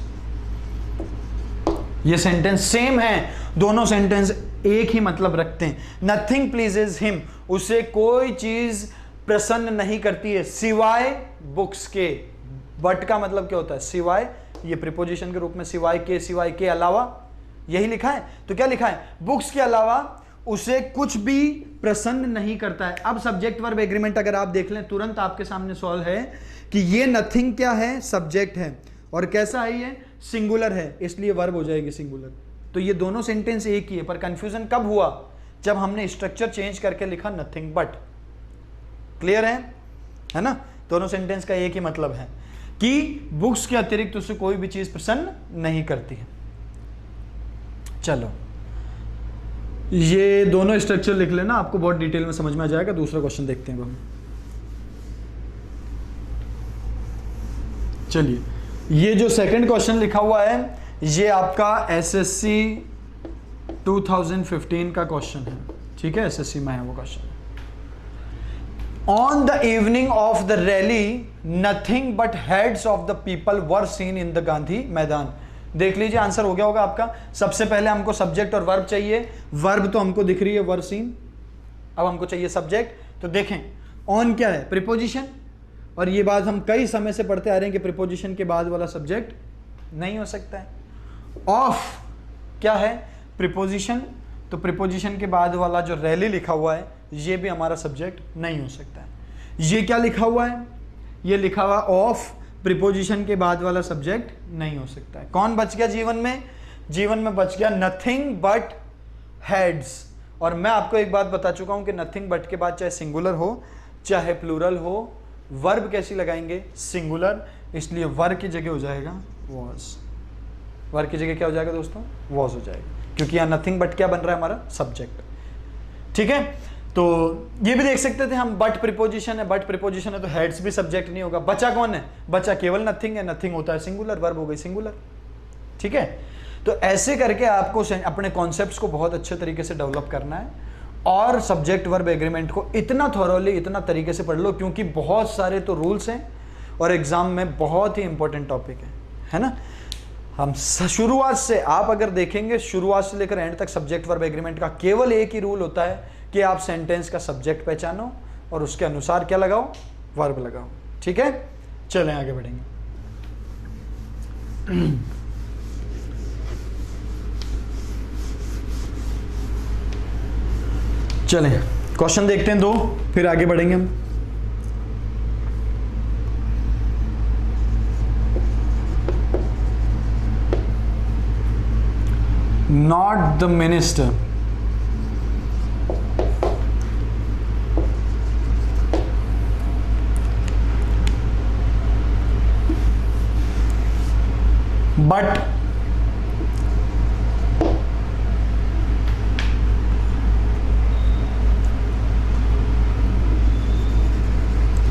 [SPEAKER 1] ये सेंटेंस सेम है, दोनों सेंटेंस एक ही मतलब रखते हैं। नथिंग प्लीजेज हिम, उसे कोई चीज प्रसन्न नहीं करती है सिवाय बुक्स के। बट का मतलब क्या होता है, सिवाय, ये प्रीपोजिशन के रूप में सिवाय के अलावा, यही लिखा है। तो क्या लिखा है, बुक्स के अलावा उसे कुछ भी प्रसन्न नहीं करता है। अब सब्जेक्ट वर्ब एग्रीमेंट अगर आप देख लें, तुरंत आपके सामने सवाल है कि ये नथिंग क्या है, सब्जेक्ट है, और कैसा है, ये सिंगुलर है, इसलिए वर्ब हो जाएगी सिंगुलर। तो ये दोनों सेंटेंस एक ही है, पर कंफ्यूजन कब हुआ, जब हमने स्ट्रक्चर चेंज करके लिखा नथिंग बट। क्लियर है ना? दोनों सेंटेंस का एक ही मतलब है कि बुक्स के अतिरिक्त उसे कोई भी चीज प्रसन्न नहीं करती है। चलो, ये दोनों स्ट्रक्चर लिख लेना, आपको बहुत डिटेल में समझ में आ जाएगा। दूसरा क्वेश्चन देखते हैं हम। चलिए, ये जो सेकंड क्वेश्चन लिखा हुआ है, ये आपका एसएससी 2015 का क्वेश्चन है, ठीक है, एसएससी में है वो question. On the evening of the rally nothing but heads of the people were seen in the Gandhi मैदान। देख लीजिए, आंसर हो गया होगा आपका। सबसे पहले हमको सब्जेक्ट और वर्ब चाहिए। वर्ब तो हमको दिख रही है, वर सीन। अब हमको चाहिए सब्जेक्ट। तो देखें, ऑन क्या है, प्रीपोजिशन, और ये बात हम कई समय से पढ़ते आ रहे हैं कि प्रीपोजिशन के बाद वाला सब्जेक्ट नहीं हो सकता है। ऑफ क्या है, प्रीपोजिशन, तो प्रीपोजिशन के बाद वाला जो रैली लिखा हुआ है, ये भी हमारा सब्जेक्ट नहीं हो सकता है। ये क्या लिखा हुआ है, ये लिखा हुआ ऑफ, प्रीपोजिशन के बाद वाला सब्जेक्ट नहीं हो सकता है। कौन बच गया जीवन में, जीवन में बच गया नथिंग बट हेड्स। और मैं आपको एक बात बता चुका हूं कि नथिंग बट के बाद चाहे सिंगुलर हो चाहे प्लूरल हो, वर्ब कैसी लगाएंगे, सिंगुलर, इसलिए वर्ब की जगह हो जाएगा वॉज। वर्ब की जगह क्या हो जाएगा दोस्तों, वॉज हो जाएगा, क्योंकि यहाँ नथिंग बट क्या बन रहा है, हमारा सब्जेक्ट। ठीक है, तो ये भी देख सकते थे हम, बट प्रीपोजिशन है, बट प्रीपोजिशन है तो हेड्स भी सब्जेक्ट नहीं होगा। बचा कौन है, बचा केवल नथिंग है, नथिंग होता है सिंगुलर, वर्ब हो गई सिंगुलर। ठीक है, तो ऐसे करके आपको अपने कॉन्सेप्ट्स को बहुत अच्छे तरीके से डेवलप करना है, और सब्जेक्ट वर्ब एग्रीमेंट को इतना थॉरोली, इतना तरीके से पढ़ लो, क्योंकि बहुत सारे तो रूल्स हैं और एग्जाम में बहुत ही इंपॉर्टेंट टॉपिक है ना। हम शुरुआत से, आप अगर देखेंगे शुरुआत से लेकर एंड तक सब्जेक्ट वर्ब एग्रीमेंट का केवल एक ही रूल होता है कि आप सेंटेंस का सब्जेक्ट पहचानो और उसके अनुसार क्या लगाओ, वर्ब लगाओ। ठीक है, चलें आगे बढ़ेंगे। चलें क्वेश्चन देखते हैं 2, फिर आगे बढ़ेंगे हम। Not the minister, but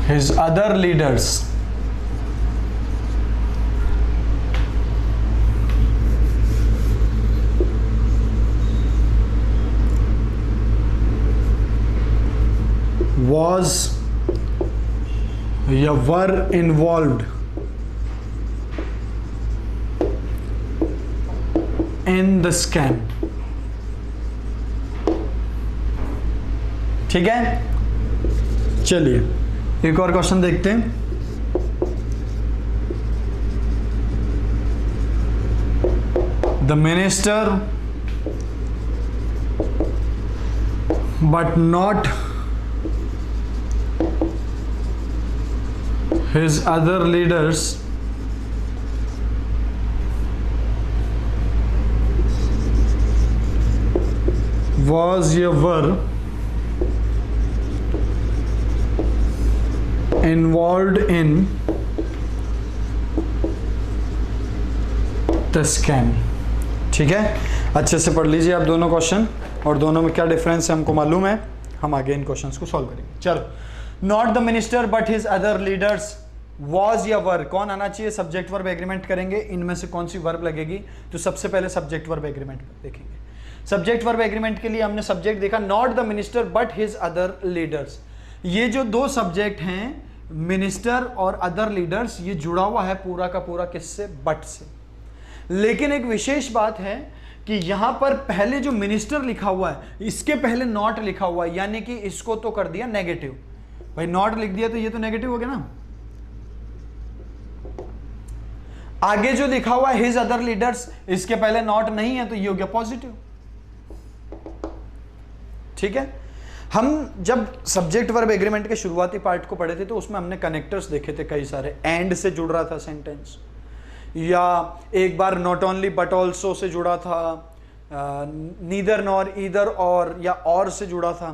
[SPEAKER 1] his other leaders was या were involved in the scam। ठीक है, चलिए एक और क्वेश्चन देखते हैं। The minister but not his other leaders was या were involved in the scam। ठीक है, अच्छे से पढ़ लीजिए आप दोनों क्वेश्चन। और दोनों में क्या डिफरेंस है हमको मालूम है, हम आगे इन क्वेश्चंस को सॉल्व करेंगे। चलो, not the minister but his other leaders was या वर, कौन आना चाहिए, सब्जेक्ट वर्ब एग्रीमेंट करेंगे, इनमें से कौन सी वर्ब लगेगी, तो सबसे पहले सब्जेक्ट वर्ब एग्रीमेंट देखेंगे। सब्जेक्ट वर्ब एग्रीमेंट के लिए हमने सब्जेक्ट देखा not the minister but his other leaders. ये जो दो सब्जेक्ट हैं मिनिस्टर और अदर लीडर्स, ये जुड़ा हुआ है पूरा का पूरा किससे, बट से। लेकिन एक विशेष बात है कि यहां पर पहले जो मिनिस्टर लिखा हुआ है इसके पहले नॉट लिखा हुआ है, यानी कि इसको तो कर दिया नेगेटिव। भाई नॉट लिख दिया तो ये तो नेगेटिव हो गया ना। आगे जो लिखा हुआ है हिज अदर लीडर्स, इसके पहले नॉट नहीं है तो ये हो गया पॉजिटिव। ठीक है, हम जब सब्जेक्ट वर्ब एग्रीमेंट के शुरुआती पार्ट को पढ़े थे तो उसमें हमने कनेक्टर्स देखे थे कई सारे, एंड से जुड़ रहा था सेंटेंस, या एक बार नॉट ओनली बट ऑल्सो से जुड़ा था, नीदर नॉर ईदर और, या और से जुड़ा था।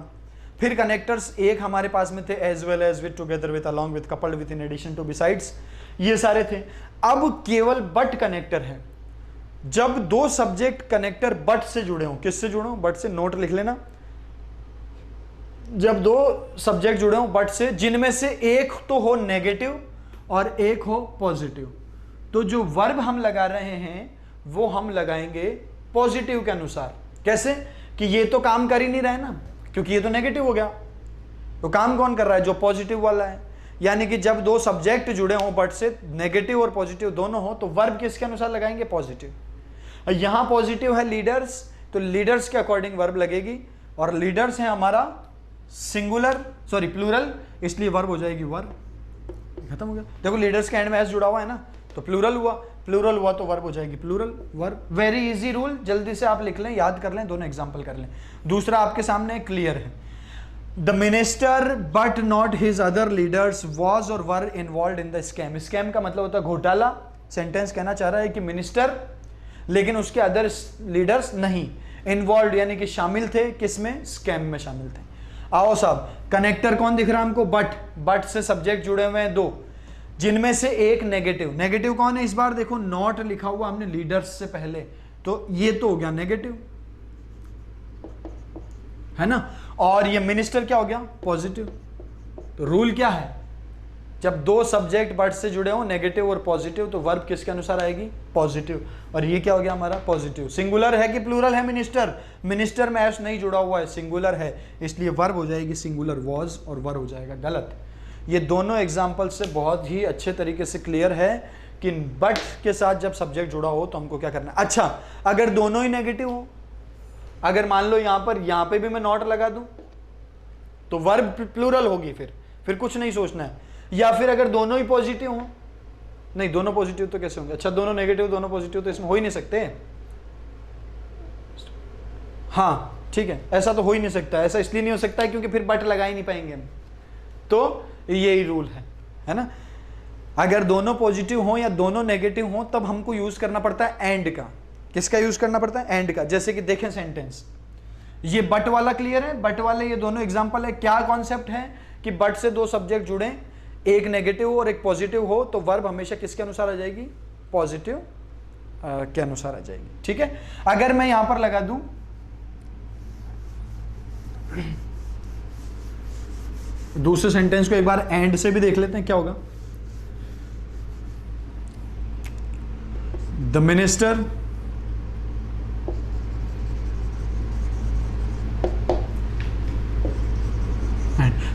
[SPEAKER 1] फिर कनेक्टर्स एक हमारे पास में थे as well as, with, together with, along with, coupled with, in addition to, besides, ये सारे थे। अब केवल बट कनेक्टर है। जब दो सब्जेक्ट कनेक्टर बट से जुड़े हों, किससे जुड़े हों, बट से, नोट लिख लेना। जब दो सब्जेक्ट जुड़े हों बट से, जिनमें से एक तो हो नेगेटिव और एक हो पॉजिटिव, तो जो वर्ब हम लगा रहे हैं वो हम लगाएंगे पॉजिटिव के अनुसार। कैसे कि ये तो काम कर ही नहीं रहा है ना, क्योंकि ये तो नेगेटिव हो गया, तो काम कौन कर रहा है, जो पॉजिटिव वाला है। यानी कि जब दो सब्जेक्ट जुड़े हों बट से, नेगेटिव और पॉजिटिव दोनों हो, तो वर्ब किसके अनुसार लगाएंगे, पॉजिटिव। यहां पॉजिटिव है लीडर्स, तो लीडर्स के अकॉर्डिंग वर्ब लगेगी, और लीडर्स है हमारा सिंगुलर, सॉरी प्लूरल, इसलिए वर्ब हो जाएगी वर्ब। खत्म हो गया। देखो लीडर्स के एंड में एस जुड़ा हुआ है ना, तो प्लूरल हुआ, प्लूरल हुआ तो वर्ब हो जाएगी plural verb. Very easy rule, जल्दी से आप लिख लें, याद कर लें, दोनों एग्जांपल कर लें। दूसरा आपके सामने क्लियर है, the minister but not his other leaders was और were involved in the scam. Scam का मतलब होता है घोटाला। सेंटेंस कहना चाह रहा है कि मिनिस्टर लेकिन उसके अदर लीडर्स नहीं, इन्वॉल्व यानी कि शामिल थे, किसमें, स्कैम में शामिल थे। आओ साहब, कनेक्टर कौन दिख रहा है हमको, बट, बट से सब्जेक्ट जुड़े हुए हैं दो, जिनमें से एक नेगेटिव। नेगेटिव कौन है इस बार, देखो नॉट लिखा हुआ हमने लीडर्स से पहले, तो ये तो हो गया नेगेटिव, है ना। और ये मिनिस्टर क्या हो गया, पॉजिटिव। तो रूल क्या है, जब दो सब्जेक्ट बट से जुड़े हो नेगेटिव और पॉजिटिव, तो वर्ब किसके अनुसार आएगी, पॉजिटिव। और ये क्या हो गया हमारा, पॉजिटिव। सिंगुलर है कि प्लूरल है मिनिस्टर, मिनिस्टर में एस नहीं जुड़ा हुआ है, सिंगुलर है, इसलिए वर्ब हो जाएगी सिंगुलर वॉज, और वर्ब हो जाएगा गलत। ये दोनों एग्जाम्पल से बहुत ही अच्छे तरीके से क्लियर है कि बट के साथ जब सब्जेक्ट जुड़ा हो तो हमको क्या करना है। अच्छा, अगर दोनों ही नेगेटिव हो, अगर मान लो यहां पे भी मैं नॉट लगा दूं तो वर्ब प्लूरल होगी, फिर कुछ नहीं सोचना है। या फिर अगर दोनों ही पॉजिटिव हो, नहीं दोनों पॉजिटिव तो कैसे होंगे, अच्छा दोनों नेगेटिव दोनों पॉजिटिव तो इसमें हो ही नहीं सकते। हाँ ठीक है, ऐसा तो हो ही नहीं सकता। ऐसा इसलिए नहीं हो सकता है क्योंकि फिर बट लगा ही नहीं पाएंगे हम, तो यही रूल है ना। अगर दोनों पॉजिटिव हो या दोनों नेगेटिव हो तब हमको यूज करना पड़ता है एंड का। किसका यूज करना पड़ता है, एंड का। जैसे कि देखें सेंटेंस, ये बट वाला क्लियर है, बट वाले ये दोनों एग्जांपल है। क्या कॉन्सेप्ट है कि बट से दो सब्जेक्ट जुड़े, एक नेगेटिव और एक पॉजिटिव हो, तो वर्ब हमेशा किसके अनुसार आ जाएगी, पॉजिटिव के अनुसार आ जाएगी। ठीक है, अगर मैं यहां पर लगा दूं दूसरे सेंटेंस को, एक बार एंड से भी देख लेते हैं क्या होगा। द मिनिस्टर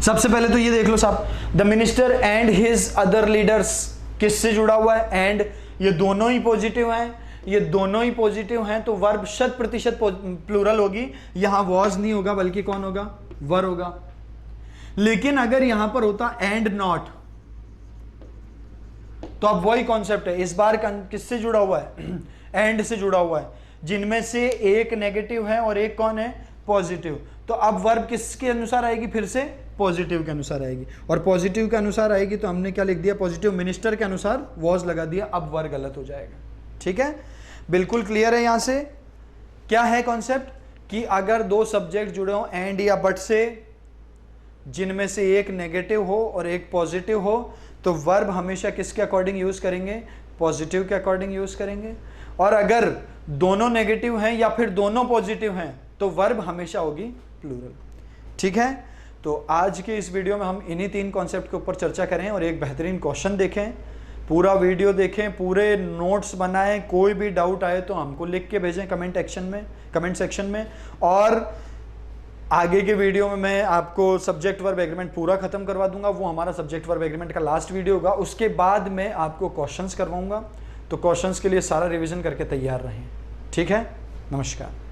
[SPEAKER 1] सबसे पहले तो ये देख लो साहब, the minister and his other leaders किससे जुड़ा हुआ है, एंड। ये दोनों ही पॉजिटिव हैं, ये दोनों ही पॉजिटिव हैं, तो वर्ब 100% प्लूरल होगी। यहां वॉज नहीं होगा बल्कि कौन होगा, वर होगा। लेकिन अगर यहां पर होता एंड नॉट, तो अब वही कॉन्सेप्ट है। इस बार किससे जुड़ा हुआ है, एंड से जुड़ा हुआ है, जिनमें से एक नेगेटिव है और एक कौन है, पॉजिटिव। तो अब वर्ब किसके अनुसार आएगी, फिर से पॉजिटिव के अनुसार आएगी। और पॉजिटिव के अनुसार आएगी तो हमने क्या लिख दिया, पॉजिटिव मिनिस्टर के अनुसार वॉज लगा दिया, अब वर्ब गलत हो जाएगा। ठीक है, बिल्कुल क्लियर है। यहां से क्या है कॉन्सेप्ट कि अगर दो सब्जेक्ट जुड़े हो एंड या बट से, जिनमें से एक नेगेटिव हो और एक पॉजिटिव हो, तो वर्ब हमेशा किसके अकॉर्डिंग यूज करेंगे, पॉजिटिव के अकॉर्डिंग यूज करेंगे। और अगर दोनों नेगेटिव हैं या फिर दोनों पॉजिटिव हैं तो वर्ब हमेशा होगी प्लूरल। ठीक है, तो आज के इस वीडियो में हम इन्हीं 3 कॉन्सेप्ट के ऊपर चर्चा करें और एक बेहतरीन क्वेश्चन देखें, पूरा वीडियो देखें, पूरे नोट्स बनाएं। कोई भी डाउट आए तो हमको लिख के भेजें कमेंट सेक्शन में। और आगे के वीडियो में मैं आपको सब्जेक्ट वर्ब एग्रीमेंट पूरा खत्म करवा दूंगा, वो हमारा सब्जेक्ट वर्ब एग्रीमेंट का लास्ट वीडियो होगा। उसके बाद मैं आपको क्वेश्चंस करवाऊंगा, तो क्वेश्चंस के लिए सारा रिवीजन करके तैयार रहें। ठीक है, नमस्कार।